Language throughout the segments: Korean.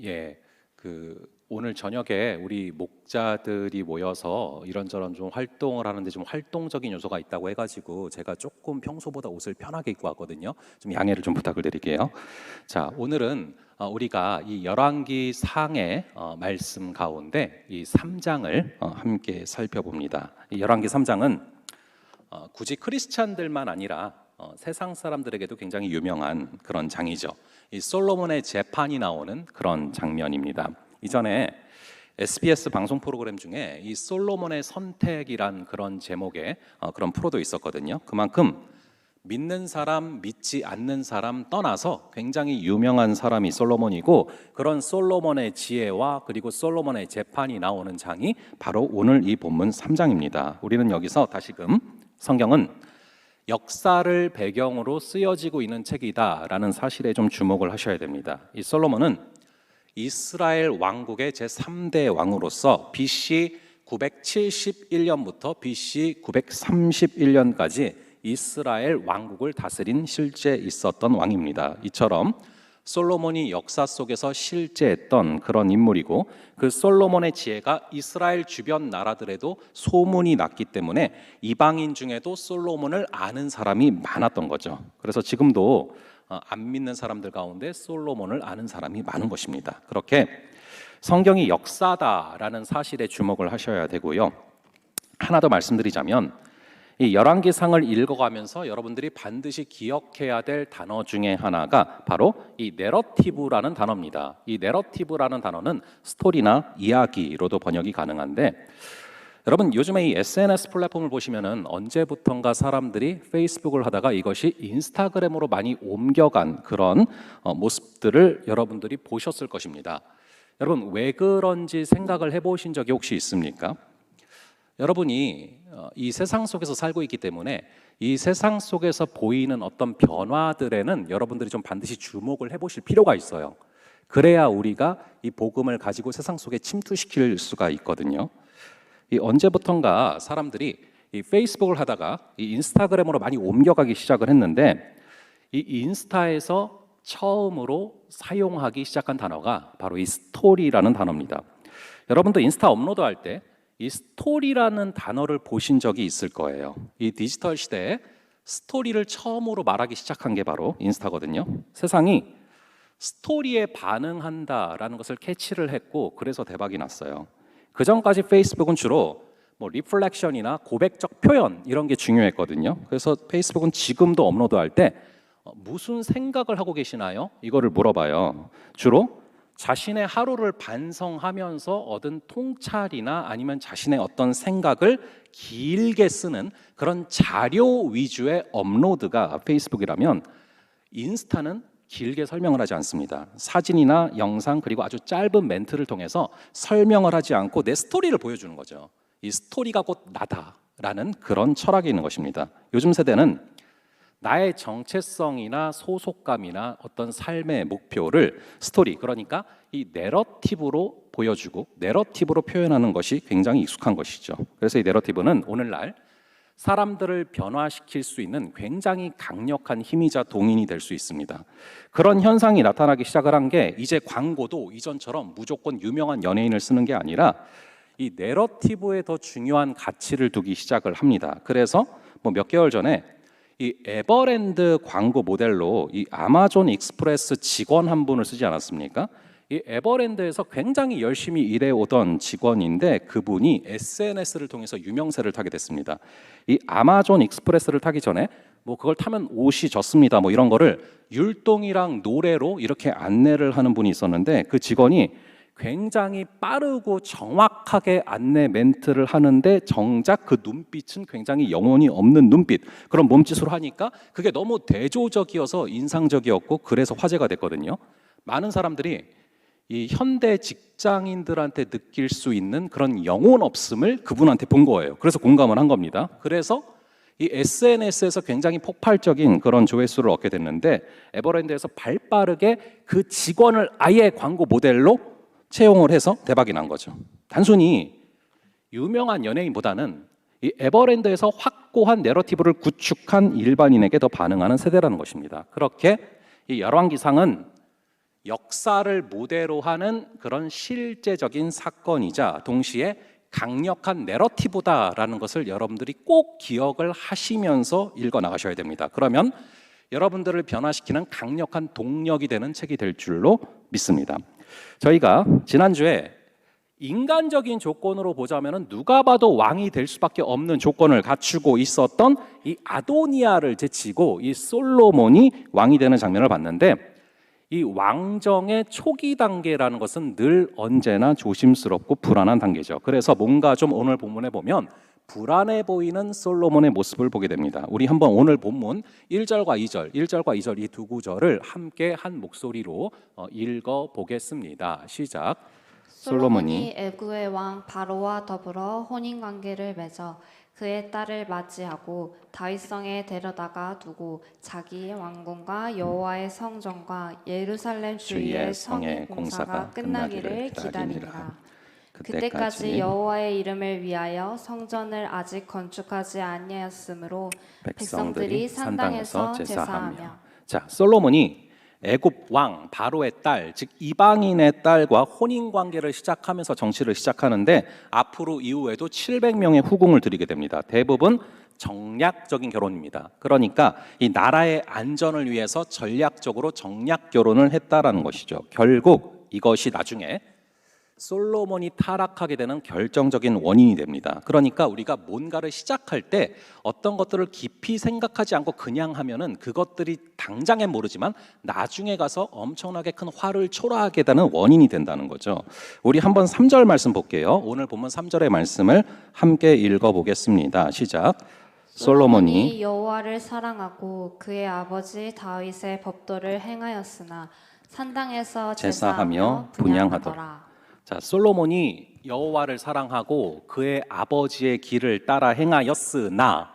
예, 오늘 저녁에 우리 목자들이 모여서 이런저런 좀 활동을 하는데 좀 활동적인 요소가 있다고 해가지고 제가 조금 평소보다 옷을 편하게 입고 왔거든요. 좀 양해를 좀 부탁을 드릴게요. 자, 오늘은 우리가 이 열왕기 상의 말씀 가운데 이 3장을 함께 살펴봅니다. 이 열왕기 3장은 굳이 크리스찬들만 아니라 세상 사람들에게도 굉장히 유명한 그런 장이죠. 이 솔로몬의 재판이 나오는 그런 장면입니다. 이전에 SBS 방송 프로그램 중에 이 솔로몬의 선택이란 그런 제목의 그런 프로도 있었거든요. 그만큼 믿는 사람, 믿지 않는 사람 떠나서 굉장히 유명한 사람이 솔로몬이고, 그런 솔로몬의 지혜와 그리고 솔로몬의 재판이 나오는 장이 바로 오늘 이 본문 3장입니다. 우리는 여기서 다시금 성경은 역사를 배경으로 쓰여지고 있는 책이다라는 사실에 좀 주목을 하셔야 됩니다. 이 솔로몬은 이스라엘 왕국의 제3대 왕으로서 BC 971년부터 BC 931년까지 이스라엘 왕국을 다스린 실제 있었던 왕입니다. 이처럼 솔로몬이 역사 속에서 실제했던 그런 인물이고, 그 솔로몬의 지혜가 이스라엘 주변 나라들에도 소문이 났기 때문에 이방인 중에도 솔로몬을 아는 사람이 많았던 거죠. 그래서 지금도 안 믿는 사람들 가운데 솔로몬을 아는 사람이 많은 것입니다. 그렇게 성경이 역사다라는 사실에 주목을 하셔야 되고요. 하나 더 말씀드리자면, 이 열왕기상을 읽어가면서 여러분들이 반드시 기억해야 될 단어 중에 하나가 바로 이 내러티브라는 단어입니다. 이 내러티브라는 단어는 스토리나 이야기로도 번역이 가능한데, 여러분 요즘에 이 SNS 플랫폼을 보시면은 언제부턴가 사람들이 페이스북을 하다가 이것이 인스타그램으로 많이 옮겨간 그런 모습들을 여러분들이 보셨을 것입니다. 여러분 왜 그런지 생각을 해보신 적이 혹시 있습니까? 여러분이 이 세상 속에서 살고 있기 때문에 이 세상 속에서 보이는 어떤 변화들에는 여러분들이 좀 반드시 주목을 해보실 필요가 있어요. 그래야 우리가 이 복음을 가지고 세상 속에 침투시킬 수가 있거든요. 이 언제부턴가 사람들이 이 페이스북을 하다가 이 인스타그램으로 많이 옮겨가기 시작을 했는데, 이 인스타에서 처음으로 사용하기 시작한 단어가 바로 이 스토리라는 단어입니다. 여러분도 인스타 업로드할 때 이 스토리라는 단어를 보신 적이 있을 거예요. 이 디지털 시대에 스토리를 처음으로 말하기 시작한 게 바로 인스타거든요. 세상이 스토리에 반응한다라는 것을 캐치를 했고, 그래서 대박이 났어요. 그 전까지 페이스북은 주로 리플렉션이나 고백적 표현 이런 게 중요했거든요. 그래서 페이스북은 지금도 업로드할 때 무슨 생각을 하고 계시나요? 이거를 물어봐요. 주로 자신의 하루를 반성하면서 얻은 통찰이나 아니면 자신의 어떤 생각을 길게 쓰는 그런 자료 위주의 업로드가 페이스북이라면, 인스타는 길게 설명을 하지 않습니다. 사진이나 영상 그리고 아주 짧은 멘트를 통해서 설명을 하지 않고 내 스토리를 보여주는 거죠. 이 스토리가 곧 나다라는 그런 철학이 있는 것입니다. 요즘 세대는 나의 정체성이나 소속감이나 어떤 삶의 목표를 스토리, 그러니까 이 내러티브로 보여주고 내러티브로 표현하는 것이 굉장히 익숙한 것이죠. 그래서 이 내러티브는 오늘날 사람들을 변화시킬 수 있는 굉장히 강력한 힘이자 동인이 될 수 있습니다. 그런 현상이 나타나기 시작을 한 게, 이제 광고도 이전처럼 무조건 유명한 연예인을 쓰는 게 아니라 이 내러티브에 더 중요한 가치를 두기 시작을 합니다. 그래서 몇 개월 전에 이 에버랜드 광고 모델로 이 아마존 익스프레스 직원 한 분을 쓰지 않았습니까? 이 에버랜드에서 굉장히 열심히 일해오던 직원인데, 그분이 SNS를 통해서 유명세를 타게 됐습니다. 이 아마존 익스프레스를 타기 전에 그걸 타면 옷이 졌습니다 이런 거를 율동이랑 노래로 이렇게 안내를 하는 분이 있었는데, 그 직원이 굉장히 빠르고 정확하게 안내 멘트를 하는데 정작 그 눈빛은 굉장히 영혼이 없는 눈빛, 그런 몸짓으로 하니까 그게 너무 대조적이어서 인상적이었고, 그래서 화제가 됐거든요. 많은 사람들이 이 현대 직장인들한테 느낄 수 있는 그런 영혼 없음을 그분한테 본 거예요. 그래서 공감을 한 겁니다. 그래서 이 SNS에서 굉장히 폭발적인 그런 조회수를 얻게 됐는데, 에버랜드에서 발빠르게 그 직원을 아예 광고 모델로 채용을 해서 대박이 난 거죠. 단순히 유명한 연예인보다는 이 에버랜드에서 확고한 내러티브를 구축한 일반인에게 더 반응하는 세대라는 것입니다. 그렇게 이 열왕기상은 역사를 무대로 하는 그런 실제적인 사건이자 동시에 강력한 내러티브다라는 것을 여러분들이 꼭 기억을 하시면서 읽어 나가셔야 됩니다. 그러면 여러분들을 변화시키는 강력한 동력이 되는 책이 될 줄로 믿습니다. 저희가 지난주에 인간적인 조건으로 보자면 누가 봐도 왕이 될 수밖에 없는 조건을 갖추고 있었던 이 아도니아를 제치고 이 솔로몬이 왕이 되는 장면을 봤는데, 이 왕정의 초기 단계라는 것은 늘 언제나 조심스럽고 불안한 단계죠. 그래서 뭔가 좀 오늘 본문에 보면 불안해 보이는 솔로몬의 모습을 보게 됩니다. 우리 한번 오늘 본문 1절과 2절 이 두 구절을 함께 한 목소리로 읽어 보겠습니다. 시작. 솔로몬이 애굽의 왕 바로와 더불어 혼인 관계를 맺어 그의 딸을 맞이하고 다윗성에 데려다가 두고 자기의 왕궁과 여호와의 성전과 예루살렘 주위의 성의 공사가 끝나기를 기다리니라. 그때까지 여호와의 이름을 위하여 성전을 아직 건축하지 아니하였으므로 백성들이 산당에서 제사하며. 자, 솔로몬이 애굽 왕 바로의 딸, 즉 이방인의 딸과 혼인 관계를 시작하면서 정치를 시작하는데, 앞으로 이후에도 700명의 후궁을 들이게 됩니다. 대부분 정략적인 결혼입니다. 그러니까 이 나라의 안전을 위해서 전략적으로 정략 결혼을 했다라는 것이죠. 결국 이것이 나중에 솔로몬이 타락하게 되는 결정적인 원인이 됩니다. 그러니까 우리가 뭔가를 시작할 때 어떤 것들을 깊이 생각하지 않고 그냥 하면은 그것들이 당장엔 모르지만 나중에 가서 엄청나게 큰 화를 초래하게 되는 원인이 된다는 거죠. 우리 한번 3절 말씀 볼게요. 오늘 본문 3절의 말씀을 함께 읽어보겠습니다. 시작. 솔로몬이 여호와를 사랑하고 그의 아버지 다윗의 법도를 행하였으나 산당에서 제사하며 분향하더라. 자, 솔로몬이 여호와를 사랑하고 그의 아버지의 길을 따라 행하였으나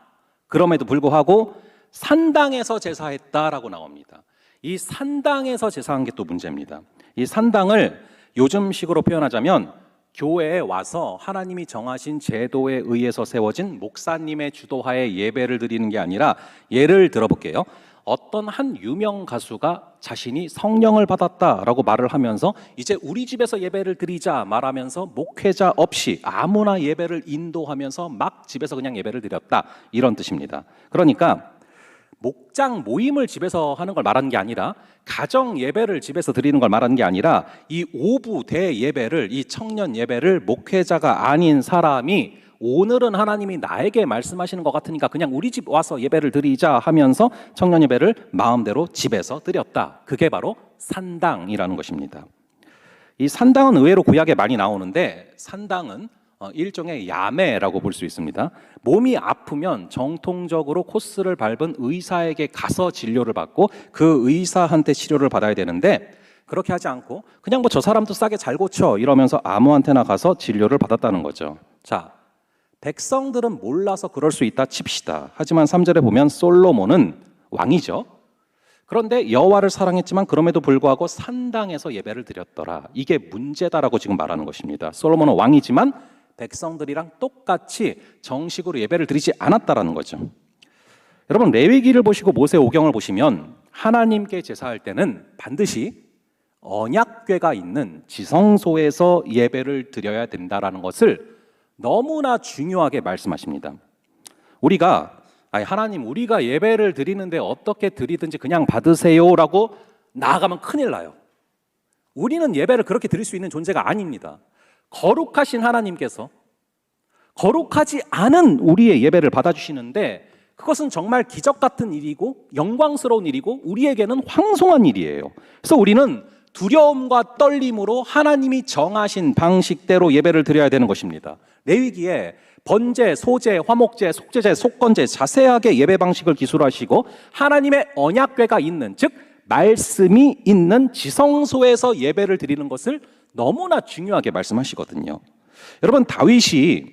그럼에도 불구하고 산당에서 제사했다라고 나옵니다. 이 산당에서 제사한 게 또 문제입니다. 이 산당을 요즘식으로 표현하자면 교회에 와서 하나님이 정하신 제도에 의해서 세워진 목사님의 주도하에 예배를 드리는 게 아니라, 예를 들어볼게요. 어떤 한 유명 가수가 자신이 성령을 받았다라고 말을 하면서 이제 우리 집에서 예배를 드리자 말하면서 목회자 없이 아무나 예배를 인도하면서 막 집에서 그냥 예배를 드렸다, 이런 뜻입니다. 그러니까 목장 모임을 집에서 하는 걸 말하는 게 아니라, 가정 예배를 집에서 드리는 걸 말하는 게 아니라, 이 오부 대예배를, 이 청년 예배를 목회자가 아닌 사람이 오늘은 하나님이 나에게 말씀하시는 것 같으니까 그냥 우리 집 와서 예배를 드리자 하면서 청년 예배를 마음대로 집에서 드렸다. 그게 바로 산당이라는 것입니다. 이 산당은 의외로 구약에 많이 나오는데, 산당은 일종의 야매라고 볼 수 있습니다. 몸이 아프면 정통적으로 코스를 밟은 의사에게 가서 진료를 받고 그 의사한테 치료를 받아야 되는데, 그렇게 하지 않고 그냥 뭐 저 사람도 싸게 잘 고쳐 이러면서 아무한테나 가서 진료를 받았다는 거죠. 자, 백성들은 몰라서 그럴 수 있다 칩시다. 하지만 3절에 보면 솔로몬은 왕이죠. 그런데 여호와를 사랑했지만 그럼에도 불구하고 산당에서 예배를 드렸더라. 이게 문제다라고 지금 말하는 것입니다. 솔로몬은 왕이지만 백성들이랑 똑같이 정식으로 예배를 드리지 않았다라는 거죠. 여러분, 레위기를 보시고 모세 오경을 보시면 하나님께 제사할 때는 반드시 언약궤가 있는 지성소에서 예배를 드려야 된다라는 것을 너무나 중요하게 말씀하십니다. 우리가 하나님, 우리가 예배를 드리는데 어떻게 드리든지 그냥 받으세요라고 나아가면 큰일 나요. 우리는 예배를 그렇게 드릴 수 있는 존재가 아닙니다. 거룩하신 하나님께서 거룩하지 않은 우리의 예배를 받아주시는데, 그것은 정말 기적 같은 일이고 영광스러운 일이고 우리에게는 황송한 일이에요. 그래서 우리는 두려움과 떨림으로 하나님이 정하신 방식대로 예배를 드려야 되는 것입니다. 레위기에 번제, 소제, 화목제, 속제제, 속건제 자세하게 예배 방식을 기술하시고 하나님의 언약궤가 있는, 즉 말씀이 있는 지성소에서 예배를 드리는 것을 너무나 중요하게 말씀하시거든요. 여러분, 다윗이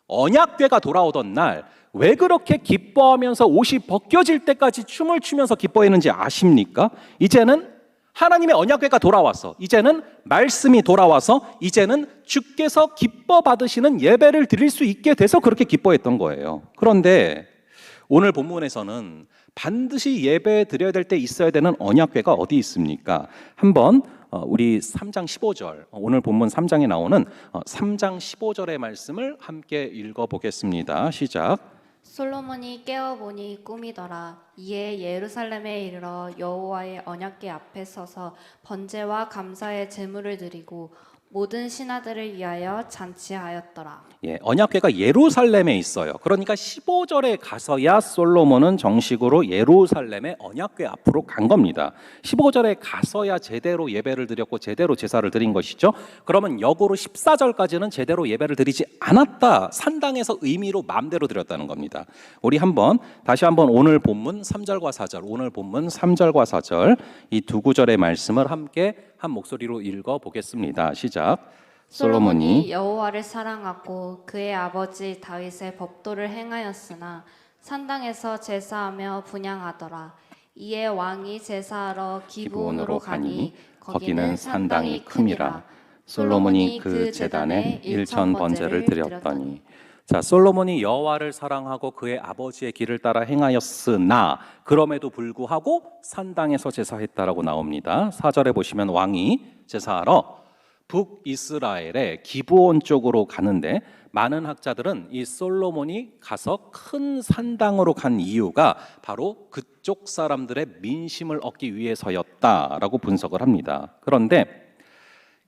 언약궤가 돌아오던 날 왜 그렇게 기뻐하면서 옷이 벗겨질 때까지 춤을 추면서 기뻐했는지 아십니까? 이제는 하나님의 언약궤가 돌아와서, 이제는 말씀이 돌아와서, 이제는 주께서 기뻐 받으시는 예배를 드릴 수 있게 돼서 그렇게 기뻐했던 거예요. 그런데 오늘 본문에서는 반드시 예배 드려야 될 때 있어야 되는 언약궤가 어디 있습니까? 한번 우리 3장 15절, 오늘 본문 3장에 나오는 3장 15절의 말씀을 함께 읽어보겠습니다. 시작. 솔로몬이 깨어보니 꿈이더라. 이에 예루살렘에 이르러 여호와의 언약궤 앞에 서서 번제와 감사의 제물을 드리고 모든 신하들을 위하여 잔치하였더라. 예, 언약궤가 예루살렘에 있어요. 그러니까 15절에 가서야 솔로몬은 정식으로 예루살렘의 언약궤 앞으로 간 겁니다. 15절에 가서야 제대로 예배를 드렸고 제대로 제사를 드린 것이죠. 그러면 역으로 14절까지는 제대로 예배를 드리지 않았다. 산당에서 의미로 마음대로 드렸다는 겁니다. 우리 다시 한번 오늘 본문 3절과 4절, 오늘 본문 3절과 4절 이 두 구절의 말씀을 함께 한 목소리로 읽어 보겠습니다. 시작. 솔로몬이 여호와를 사랑하고 그의 아버지 다윗의 법도를 행하였으나 산당에서 제사하며 분향하더라. 이에 왕이 제사하러 기브온으로 가니 거기는 산당이 큼이라. 솔로몬이 그 제단에 1천 번제를 드렸더니. 자, 솔로몬이 여호와를 사랑하고 그의 아버지의 길을 따라 행하였으나 그럼에도 불구하고 산당에서 제사했다라고 나옵니다. 4절에 보시면 왕이 제사하러 북이스라엘의 기브온 쪽으로 가는데 많은 학자들은 이 솔로몬이 가서 큰 산당으로 간 이유가 바로 그쪽 사람들의 민심을 얻기 위해서였다라고 분석을 합니다. 그런데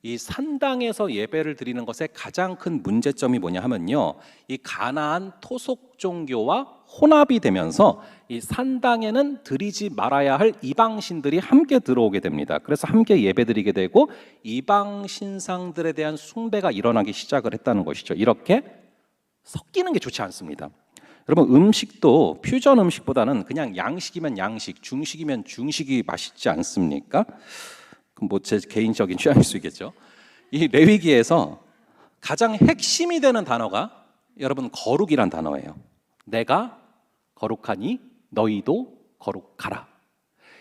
이 산당에서 예배를 드리는 것의 가장 큰 문제점이 뭐냐 하면요, 이 가나안 토속 종교와 혼합이 되면서 이 산당에는 드리지 말아야 할 이방 신들이 함께 들어오게 됩니다. 그래서 함께 예배드리게 되고 이방 신상들에 대한 숭배가 일어나기 시작을 했다는 것이죠. 이렇게 섞이는 게 좋지 않습니다. 여러분, 음식도 퓨전 음식보다는 그냥 양식이면 양식, 중식이면 중식이 맛있지 않습니까? 뭐 제 개인적인 취향일 수 있겠죠. 이 레위기에서 가장 핵심이 되는 단어가 여러분 거룩이란 단어예요. 내가 거룩하니 너희도 거룩하라.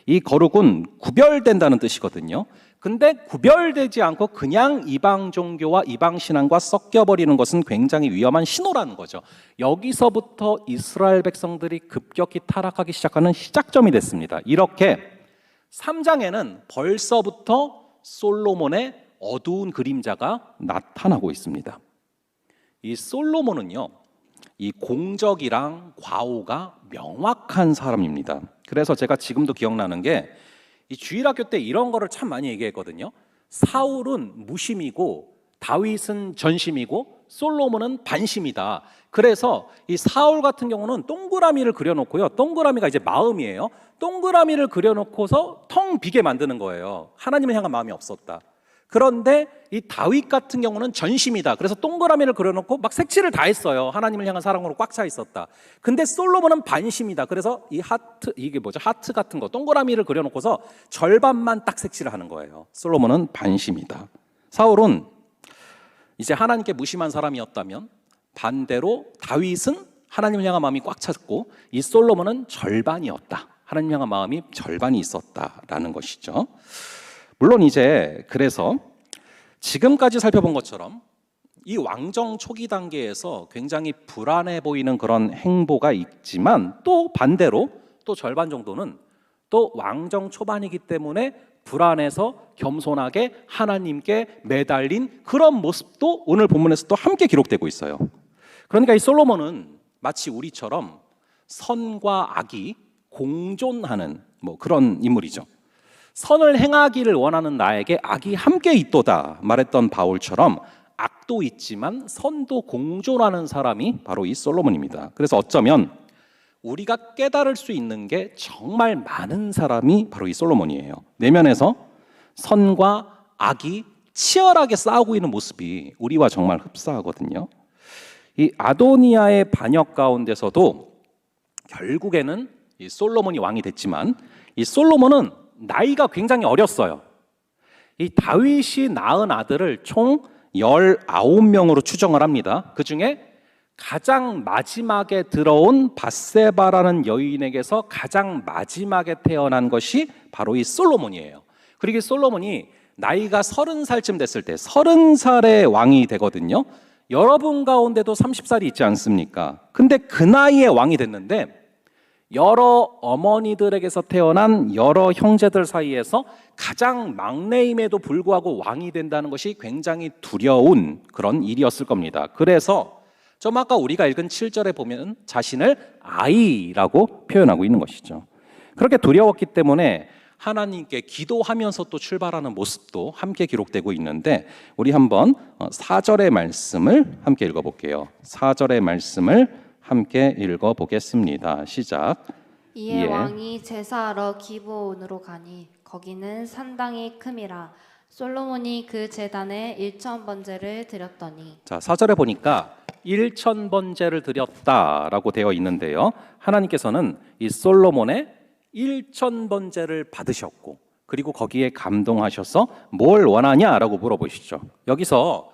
이 거룩은 구별된다는 뜻이거든요. 근데 구별되지 않고 그냥 이방 종교와 이방 신앙과 섞여버리는 것은 굉장히 위험한 신호라는 거죠. 여기서부터 이스라엘 백성들이 급격히 타락하기 시작하는 시작점이 됐습니다. 이렇게 3장에는 벌써부터 솔로몬의 어두운 그림자가 나타나고 있습니다. 이 솔로몬은요, 이 공적이랑 과오가 명확한 사람입니다. 그래서 제가 지금도 기억나는 게 이 주일학교 때 이런 거를 참 많이 얘기했거든요. 사울은 무심이고 다윗은 전심이고 솔로몬은 반심이다. 그래서 이 사울 같은 경우는 동그라미를 그려놓고요. 동그라미가 이제 마음이에요. 동그라미를 그려놓고서 텅 비게 만드는 거예요. 하나님을 향한 마음이 없었다. 그런데 이 다윗 같은 경우는 전심이다. 그래서 동그라미를 그려놓고 막 색칠을 다 했어요. 하나님을 향한 사랑으로 꽉 차 있었다. 근데 솔로몬은 반심이다. 그래서 이 하트 같은 거 동그라미를 그려놓고서 절반만 딱 색칠을 하는 거예요. 솔로몬은 반심이다. 사울은 이제 하나님께 무심한 사람이었다면 반대로 다윗은 하나님을 향한 마음이 꽉 찼고 이 솔로몬은 절반이었다. 하나님 향한 마음이 절반이 있었다라는 것이죠. 물론 이제 그래서 지금까지 살펴본 것처럼 이 왕정 초기 단계에서 굉장히 불안해 보이는 그런 행보가 있지만 또 반대로 또 절반 정도는 또 왕정 초반이기 때문에 불안해서 겸손하게 하나님께 매달린 그런 모습도 오늘 본문에서 또 함께 기록되고 있어요. 그러니까 이 솔로몬은 마치 우리처럼 선과 악이 공존하는 그런 인물이죠. 선을 행하기를 원하는 나에게 악이 함께 있도다 말했던 바울처럼 악도 있지만 선도 공존하는 사람이 바로 이 솔로몬입니다. 그래서 어쩌면 우리가 깨달을 수 있는 게 정말 많은 사람이 바로 이 솔로몬이에요. 내면에서 선과 악이 치열하게 싸우고 있는 모습이 우리와 정말 흡사하거든요. 이 아도니아의 반역 가운데서도 결국에는 이 솔로몬이 왕이 됐지만 이 솔로몬은 나이가 굉장히 어렸어요. 이 다윗이 낳은 아들을 총 19명으로 추정을 합니다. 그 중에 가장 마지막에 들어온 밧세바라는 여인에게서 가장 마지막에 태어난 것이 바로 이 솔로몬이에요. 그리고 이 솔로몬이 나이가 30살쯤 됐을 때 30살의 왕이 되거든요. 여러분 가운데도 30살이 있지 않습니까? 근데 그 나이에 왕이 됐는데 여러 어머니들에게서 태어난 여러 형제들 사이에서 가장 막내임에도 불구하고 왕이 된다는 것이 굉장히 두려운 그런 일이었을 겁니다. 그래서 좀 아까 우리가 읽은 7절에 보면 자신을 아이라고 표현하고 있는 것이죠. 그렇게 두려웠기 때문에 하나님께 기도하면서 또 출발하는 모습도 함께 기록되고 있는데, 우리 한번 4절의 말씀을 함께 읽어볼게요. 4절의 말씀을 함께 읽어보겠습니다. 시작. 이에 왕이 제사하러 기브온으로 가니 거기는 산당이 큼이라. 솔로몬이 그 제단에 1000번제를 드렸더니. 자, 4절에 보니까 1000번제를 드렸다라고 되어 있는데요. 하나님께서는 이 솔로몬의 1000번제를 받으셨고, 그리고 거기에 감동하셔서 뭘 원하냐라고 물어보시죠. 여기서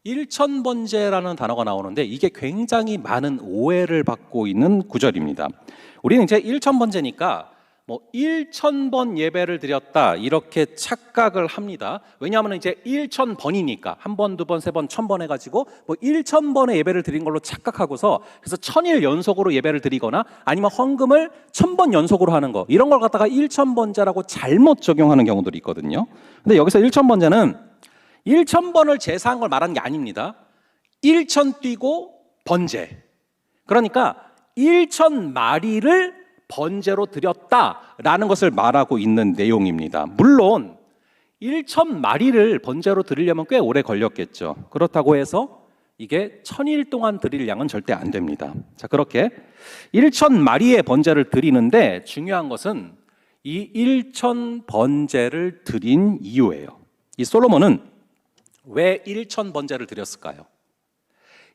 1000번제라는 단어가 나오는데 이게 굉장히 많은 오해를 받고 있는 구절입니다. 우리는 이제 1000번제니까 뭐 1000번 예배를 드렸다 이렇게 착각을 합니다. 왜냐하면 이제 1000번이니까 한 번, 두 번, 세 번, 1000번 해가지고 뭐 1000번의 예배를 드린 걸로 착각하고서 그래서 1000일 연속으로 예배를 드리거나 아니면 헌금을 1000번 연속으로 하는 거, 이런 걸 갖다가 1000번제라고 잘못 적용하는 경우들이 있거든요. 근데 여기서 1000번제는 1000번을 제사한 걸 말하는 게 아닙니다. 1000 뛰고 번제. 그러니까 1000마리를 번제로 드렸다라는 것을 말하고 있는 내용입니다. 물론 1000마리를 번제로 드리려면 꽤 오래 걸렸겠죠. 그렇다고 해서 이게 1000일 동안 드릴 양은 절대 안 됩니다. 자, 그렇게 1000마리의 번제를 드리는데 중요한 것은 이 1000번제를 드린 이유예요. 이 솔로몬은 왜 1000번제를 드렸을까요?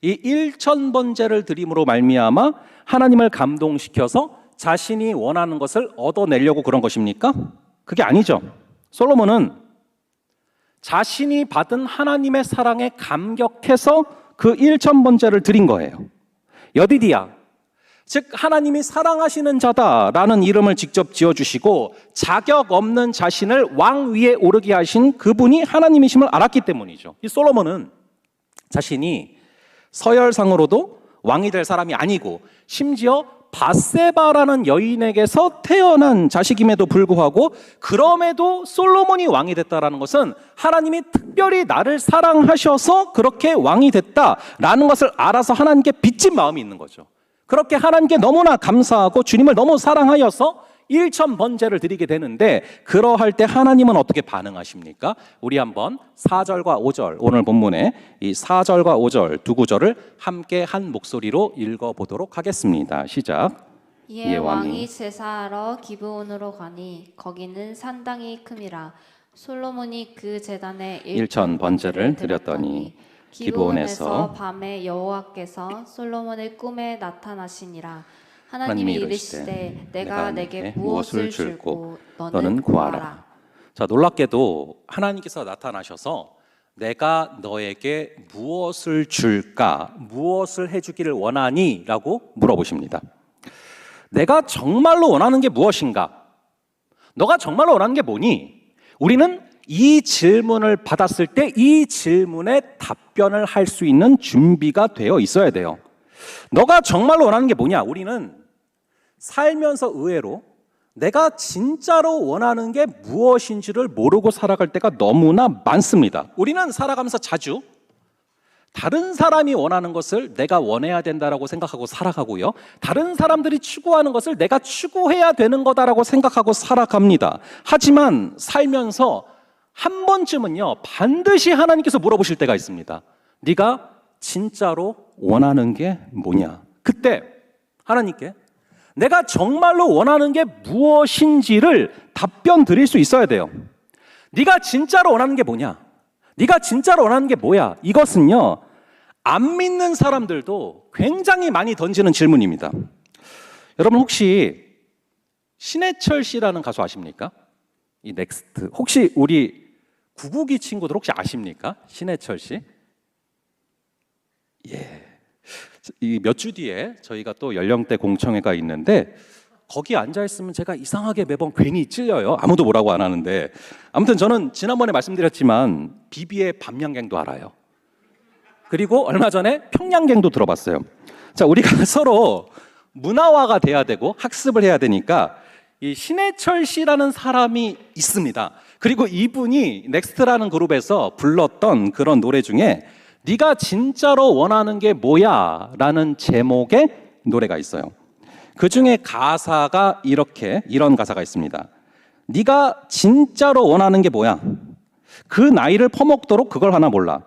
이 1000번제를 드림으로 말미암아 하나님을 감동시켜서 자신이 원하는 것을 얻어내려고 그런 것입니까? 그게 아니죠. 솔로몬은 자신이 받은 하나님의 사랑에 감격해서 그 1000번제를 드린 거예요. 여디디야, 즉 하나님이 사랑하시는 자다라는 이름을 직접 지어주시고 자격 없는 자신을 왕 위에 오르게 하신 그분이 하나님이심을 알았기 때문이죠. 이 솔로몬은 자신이 서열상으로도 왕이 될 사람이 아니고 심지어 밧세바라는 여인에게서 태어난 자식임에도 불구하고 그럼에도 솔로몬이 왕이 됐다라는 것은 하나님이 특별히 나를 사랑하셔서 그렇게 왕이 됐다라는 것을 알아서 하나님께 빚진 마음이 있는 거죠. 그렇게 하나님께 너무나 감사하고 주님을 너무 사랑하여서 1000번제를 드리게 되는데, 그러할 때 하나님은 어떻게 반응하십니까? 우리 한번 4절과 5절, 오늘 본문에 이 4절과 5절 두 구절을 함께 한 목소리로 읽어보도록 하겠습니다. 시작. 이에 왕이 제사하러 기브온으로 가니 거기는 산당이 큼이라. 솔로몬이 그 제단에 1000번제를 드렸더니 기브온에서 밤에 여호와께서 솔로몬의 꿈에 나타나시니라. 하나님이 이르시되 내가 내게 무엇을 줄고 너는 구하라. 자, 놀랍게도 하나님께서 나타나셔서 내가 너에게 무엇을 줄까, 무엇을 해주기를 원하니? 라고 물어보십니다. 내가 정말로 원하는 게 무엇인가? 너가 정말로 원하는 게 뭐니? 우리는 이 질문을 받았을 때 이 질문에 답변을 할 수 있는 준비가 되어 있어야 돼요. 너가 정말로 원하는 게 뭐냐? 우리는 살면서 의외로 내가 진짜로 원하는 게 무엇인지를 모르고 살아갈 때가 너무나 많습니다. 우리는 살아가면서 자주 다른 사람이 원하는 것을 내가 원해야 된다라고 생각하고 살아가고요. 다른 사람들이 추구하는 것을 내가 추구해야 되는 거다라고 생각하고 살아갑니다. 하지만 살면서 한 번쯤은요, 반드시 하나님께서 물어보실 때가 있습니다. 네가 진짜로 원하는 게 뭐냐? 그때 하나님께 내가 정말로 원하는 게 무엇인지를 답변 드릴 수 있어야 돼요. 네가 진짜로 원하는 게 뭐냐? 네가 진짜로 원하는 게 뭐야? 이것은요, 안 믿는 사람들도 굉장히 많이 던지는 질문입니다. 여러분 혹시 신해철 씨라는 가수 아십니까? 이 넥스트. 혹시 우리 992 친구들 혹시 아십니까? 신해철 씨? 예. 이 몇 주 뒤에 저희가 또 연령대 공청회가 있는데 거기 앉아 있으면 제가 이상하게 매번 괜히 찔려요. 아무도 뭐라고 안 하는데. 아무튼 저는 지난번에 말씀드렸지만 비비의 밤양갱도 알아요. 그리고 얼마 전에 평양갱도 들어봤어요. 자, 우리가 서로 문화화가 돼야 되고 학습을 해야 되니까 이 신해철 씨라는 사람이 있습니다. 그리고 이분이 넥스트라는 그룹에서 불렀던 그런 노래 중에 네가 진짜로 원하는 게 뭐야? 라는 제목의 노래가 있어요. 그 중에 가사가 이런 가사가 있습니다. 네가 진짜로 원하는 게 뭐야? 그 나이를 퍼먹도록 그걸 하나 몰라.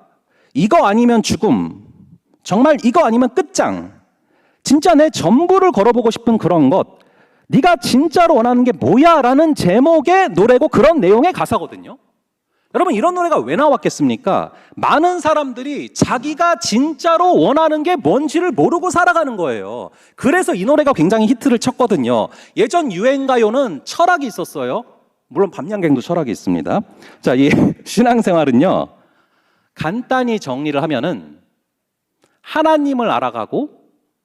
이거 아니면 죽음. 정말 이거 아니면 끝장. 진짜 내 전부를 걸어보고 싶은 그런 것. 네가 진짜로 원하는 게 뭐야? 라는 제목의 노래고 그런 내용의 가사거든요. 여러분, 이런 노래가 왜 나왔겠습니까? 많은 사람들이 자기가 진짜로 원하는 게 뭔지를 모르고 살아가는 거예요. 그래서 이 노래가 굉장히 히트를 쳤거든요. 예전 유행가요는 철학이 있었어요. 물론 밤양갱도 철학이 있습니다. 자, 이 신앙생활은요, 간단히 정리를 하면은 하나님을 알아가고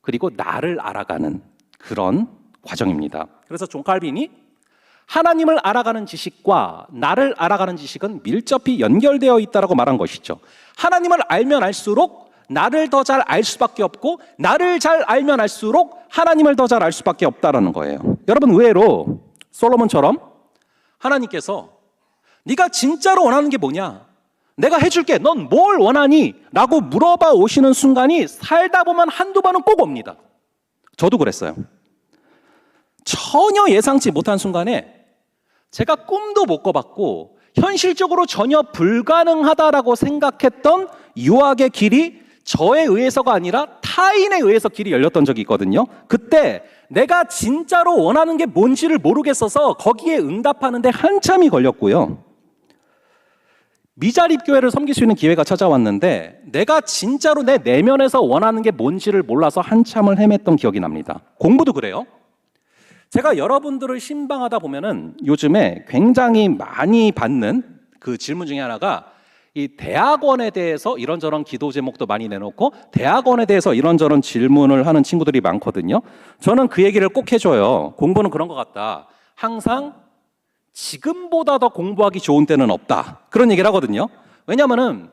그리고 나를 알아가는 그런 과정입니다. 그래서 존 칼빈이 하나님을 알아가는 지식과 나를 알아가는 지식은 밀접히 연결되어 있다고 말한 것이죠. 하나님을 알면 알수록 나를 더 잘 알 수밖에 없고 나를 잘 알면 알수록 하나님을 더 잘 알 수밖에 없다라는 거예요. 여러분, 의외로 솔로몬처럼 하나님께서 네가 진짜로 원하는 게 뭐냐? 내가 해줄게. 넌 뭘 원하니? 라고 물어봐 오시는 순간이 살다 보면 한두 번은 꼭 옵니다. 저도 그랬어요. 전혀 예상치 못한 순간에 제가 꿈도 못 꿔봤고 현실적으로 전혀 불가능하다라고 생각했던 유학의 길이 저에 의해서가 아니라 타인에 의해서 길이 열렸던 적이 있거든요. 그때 내가 진짜로 원하는 게 뭔지를 모르겠어서 거기에 응답하는데 한참이 걸렸고요. 미자립교회를 섬길 수 있는 기회가 찾아왔는데 내가 진짜로 내 내면에서 원하는 게 뭔지를 몰라서 한참을 헤맸던 기억이 납니다. 공부도 그래요. 제가 여러분들을 신방하다 보면은 요즘에 굉장히 많이 받는 그 질문 중에 하나가 이 대학원에 대해서 이런저런 기도 제목도 많이 내놓고 대학원에 대해서 이런저런 질문을 하는 친구들이 많거든요. 저는 그 얘기를 꼭 해줘요. 공부는 그런 것 같다. 항상 지금보다 더 공부하기 좋은 때는 없다. 그런 얘기를 하거든요. 왜냐면은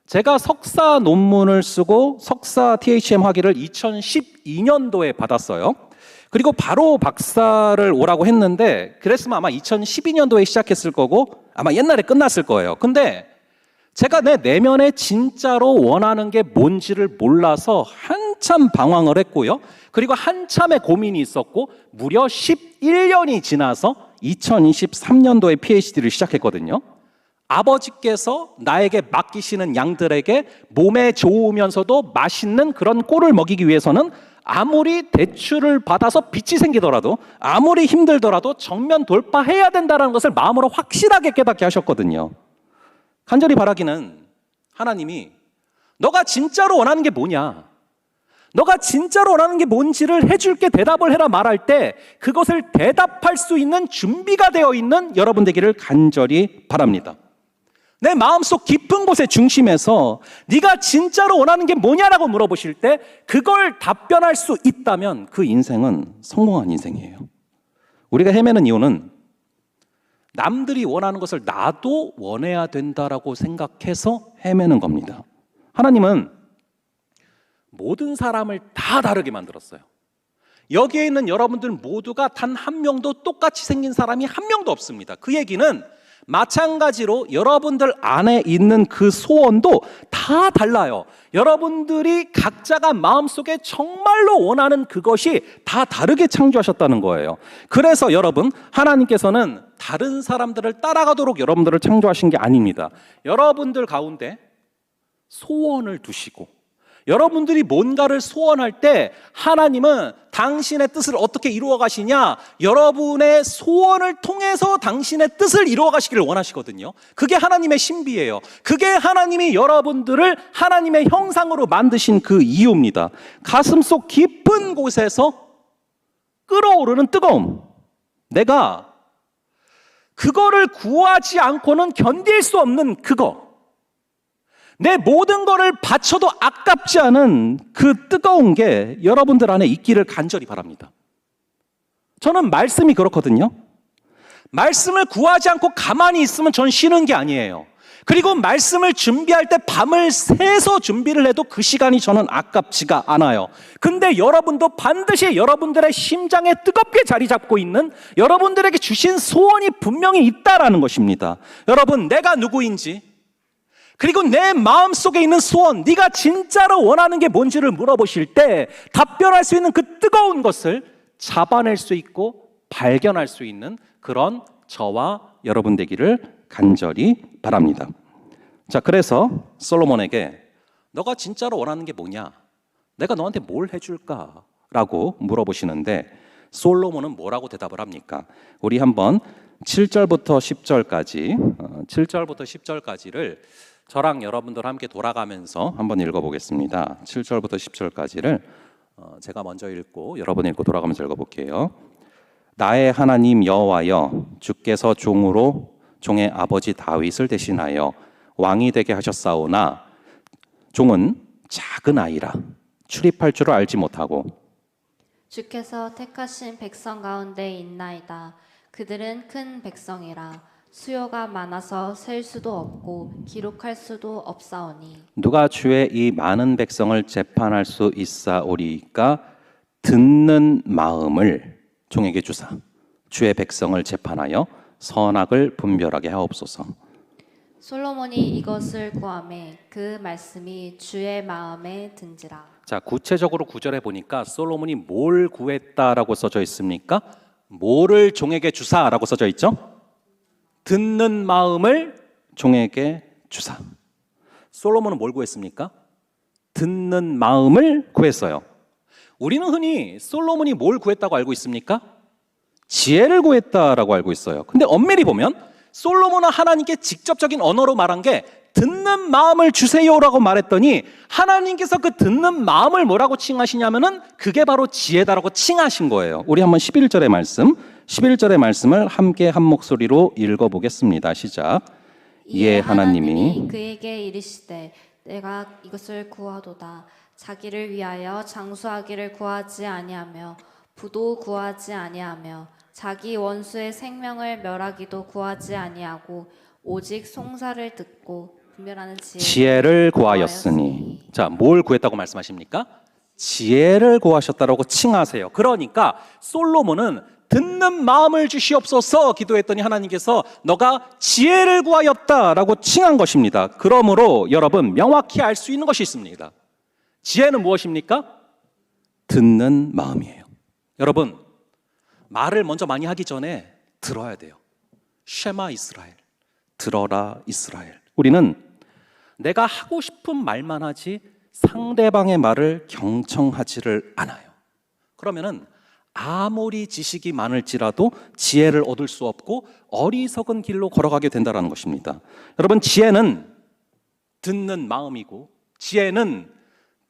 제가 석사 논문을 쓰고 석사 THM 학위를 2012년도에 받았어요. 그리고 바로 박사를 오라고 했는데 그랬으면 아마 2012년도에 시작했을 거고 아마 옛날에 끝났을 거예요. 근데 제가 내 내면에 진짜로 원하는 게 뭔지를 몰라서 한참 방황을 했고요. 그리고 한참의 고민이 있었고 무려 11년이 지나서 2023년도에 PhD를 시작했거든요. 아버지께서 나에게 맡기시는 양들에게 몸에 좋으면서도 맛있는 그런 꼴을 먹이기 위해서는 아무리 대출을 받아서 빚이 생기더라도 아무리 힘들더라도 정면 돌파해야 된다는 것을 마음으로 확실하게 깨닫게 하셨거든요. 간절히 바라기는 하나님이 너가 진짜로 원하는 게 뭐냐? 너가 진짜로 원하는 게 뭔지를 해줄게 대답을 해라 말할 때 그것을 대답할 수 있는 준비가 되어 있는 여러분 되기를 간절히 바랍니다. 내 마음속 깊은 곳의 중심에서 네가 진짜로 원하는 게 뭐냐라고 물어보실 때 그걸 답변할 수 있다면 그 인생은 성공한 인생이에요. 우리가 헤매는 이유는 남들이 원하는 것을 나도 원해야 된다라고 생각해서 헤매는 겁니다. 하나님은 모든 사람을 다 다르게 만들었어요. 여기에 있는 여러분들 모두가 단 한 명도 똑같이 생긴 사람이 한 명도 없습니다. 그 얘기는 마찬가지로 여러분들 안에 있는 그 소원도 다 달라요. 여러분들이 각자가 마음속에 정말로 원하는 그것이 다 다르게 창조하셨다는 거예요. 그래서 여러분, 하나님께서는 다른 사람들을 따라가도록 여러분들을 창조하신 게 아닙니다. 여러분들 가운데 소원을 두시고 여러분들이 뭔가를 소원할 때 하나님은 당신의 뜻을 어떻게 이루어 가시냐? 여러분의 소원을 통해서 당신의 뜻을 이루어 가시기를 원하시거든요. 그게 하나님의 신비예요. 그게 하나님이 여러분들을 하나님의 형상으로 만드신 그 이유입니다. 가슴속 깊은 곳에서 끓어오르는 뜨거움. 내가 그거를 구하지 않고는 견딜 수 없는 그거. 내 모든 거를 바쳐도 아깝지 않은 그 뜨거운 게 여러분들 안에 있기를 간절히 바랍니다. 저는 말씀이 그렇거든요. 말씀을 구하지 않고 가만히 있으면 전 쉬는 게 아니에요. 그리고 말씀을 준비할 때 밤을 새서 준비를 해도 그 시간이 저는 아깝지가 않아요. 근데 여러분도 반드시 여러분들의 심장에 뜨겁게 자리 잡고 있는 여러분들에게 주신 소원이 분명히 있다라는 것입니다. 여러분, 내가 누구인지, 그리고 내 마음속에 있는 소원, 네가 진짜로 원하는 게 뭔지를 물어보실 때 답변할 수 있는 그 뜨거운 것을 잡아낼 수 있고 발견할 수 있는 그런 저와 여러분 되기를 간절히 바랍니다. 자, 그래서 솔로몬에게 너가 진짜로 원하는 게 뭐냐? 내가 너한테 뭘 해줄까? 라고 물어보시는데 솔로몬은 뭐라고 대답을 합니까? 우리 한번 7절부터 10절까지 7절부터 10절까지를 저랑 여러분들 함께 돌아가면서 한번 읽어보겠습니다. 7절부터 10절까지를 제가 먼저 읽고 여러분이 읽고 돌아가면서 읽어볼게요. 나의 하나님 여호와여, 주께서 종의 아버지 다윗을 대신하여 왕이 되게 하셨사오나 종은 작은 아이라 출입할 줄을 알지 못하고 주께서 택하신 백성 가운데 있나이다. 그들은 큰 백성이라 수요가 많아서 셀 수도 없고 기록할 수도 없사오니 누가 주의 이 많은 백성을 재판할 수 있사오리까? 듣는 마음을 종에게 주사 주의 백성을 재판하여 선악을 분별하게 하옵소서. 솔로몬이 이것을 구하매 그 말씀이 주의 마음에 든지라. 자, 구체적으로 9절에 보니까 솔로몬이 뭘 구했다라고 써져 있습니까? 뭐를 종에게 주사라고 써져 있죠? 듣는 마음을 종에게 주사. 솔로몬은 뭘 구했습니까? 듣는 마음을 구했어요. 우리는 흔히 솔로몬이 뭘 구했다고 알고 있습니까? 지혜를 구했다라고 알고 있어요. 근데 엄밀히 보면 솔로몬은 하나님께 직접적인 언어로 말한 게 듣는 마음을 주세요라고 말했더니 하나님께서 그 듣는 마음을 뭐라고 칭하시냐면은 그게 바로 지혜다라고 칭하신 거예요. 우리 한번 11절의 말씀을 함께 한 목소리로 읽어보겠습니다. 시작. 이에 하나님이 그에게 이르시되 내가 이것을 구하도다. 자기를 위하여 장수하기를 구하지 아니하며 부도 구하지 아니하며 자기 원수의 생명을 멸하기도 구하지 아니하고 오직 송사를 듣고 분별하는 지혜를 구하였으니. 자, 뭘 구했다고 말씀하십니까? 지혜를 구하셨다라고 칭하세요. 그러니까 솔로몬은 듣는 마음을 주시옵소서 기도했더니 하나님께서 너가 지혜를 구하였다라고 칭한 것입니다. 그러므로 여러분 명확히 알 수 있는 것이 있습니다. 지혜는 무엇입니까? 듣는 마음이에요. 여러분, 말을 먼저 많이 하기 전에 들어야 돼요. 쉐마 이스라엘, 들어라 이스라엘. 우리는 내가 하고 싶은 말만 하지 상대방의 말을 경청하지를 않아요. 그러면은 아무리 지식이 많을지라도 지혜를 얻을 수 없고 어리석은 길로 걸어가게 된다는 것입니다. 여러분, 지혜는 듣는 마음이고 지혜는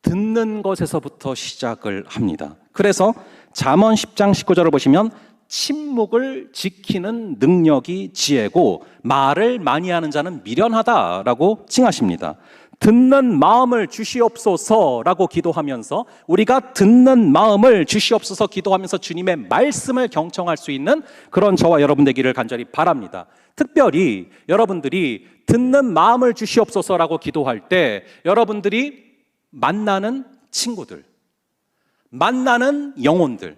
듣는 것에서부터 시작을 합니다. 그래서 잠언 10장 19절을 보시면 침묵을 지키는 능력이 지혜고 말을 많이 하는 자는 미련하다라고 칭하십니다. 듣는 마음을 주시옵소서라고 기도하면서 우리가 듣는 마음을 주시옵소서 기도하면서 주님의 말씀을 경청할 수 있는 그런 저와 여러분 되기를 간절히 바랍니다. 특별히 여러분들이 듣는 마음을 주시옵소서라고 기도할 때 여러분들이 만나는 친구들, 만나는 영혼들,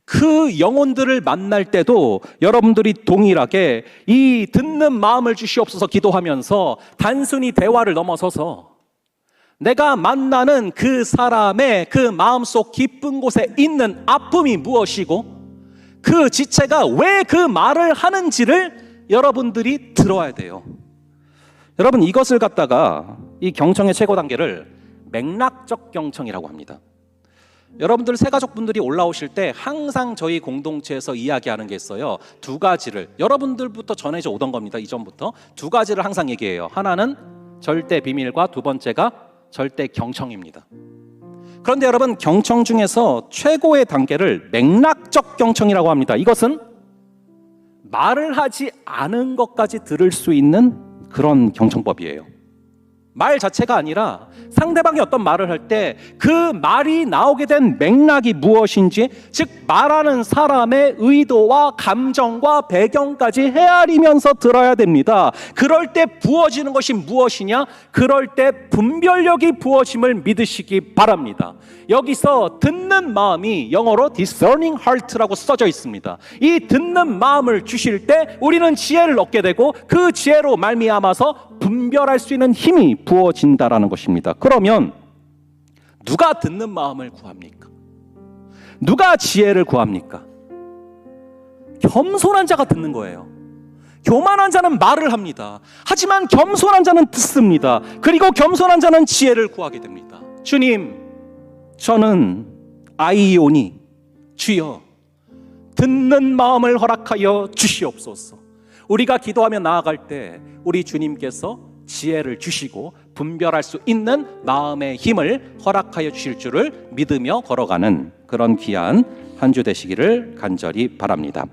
그 영혼들을 만날 때도 여러분들이 동일하게 이 듣는 마음을 주시옵소서 기도하면서 단순히 대화를 넘어서서 내가 만나는 그 사람의 그 마음속 깊은 곳에 있는 아픔이 무엇이고 그 지체가 왜 그 말을 하는지를 여러분들이 들어야 돼요. 여러분, 이것을 갖다가 이 경청의 최고 단계를 맥락적 경청이라고 합니다. 여러분들 새가족분들이 올라오실 때 항상 저희 공동체에서 이야기하는 게 있어요. 두 가지를 여러분들부터 전해져 오던 겁니다. 이전부터 두 가지를 항상 얘기해요. 하나는 절대 비밀과 두 번째가 절대 경청입니다. 그런데 여러분, 경청 중에서 최고의 단계를 맥락적 경청이라고 합니다. 이것은 말을 하지 않은 것까지 들을 수 있는 그런 경청법이에요. 말 자체가 아니라 상대방이 어떤 말을 할 때 그 말이 나오게 된 맥락이 무엇인지, 즉 말하는 사람의 의도와 감정과 배경까지 헤아리면서 들어야 됩니다. 그럴 때 부어지는 것이 무엇이냐? 그럴 때 분별력이 부어짐을 믿으시기 바랍니다. 여기서 듣는 마음이 영어로 discerning heart라고 써져 있습니다. 이 듣는 마음을 주실 때 우리는 지혜를 얻게 되고 그 지혜로 말미암아서 분별할 수 있는 힘이 부어진다라는 것입니다. 그러면 누가 듣는 마음을 구합니까? 누가 지혜를 구합니까? 겸손한 자가 듣는 거예요. 교만한 자는 말을 합니다. 하지만 겸손한 자는 듣습니다. 그리고 겸손한 자는 지혜를 구하게 됩니다. 주님, 저는 아이오니 주여 듣는 마음을 허락하여 주시옵소서. 우리가 기도하며 나아갈 때 우리 주님께서 지혜를 주시고 분별할 수 있는 마음의 힘을 허락하여 주실 줄을 믿으며 걸어가는 그런 귀한 한 주 되시기를 간절히 바랍니다.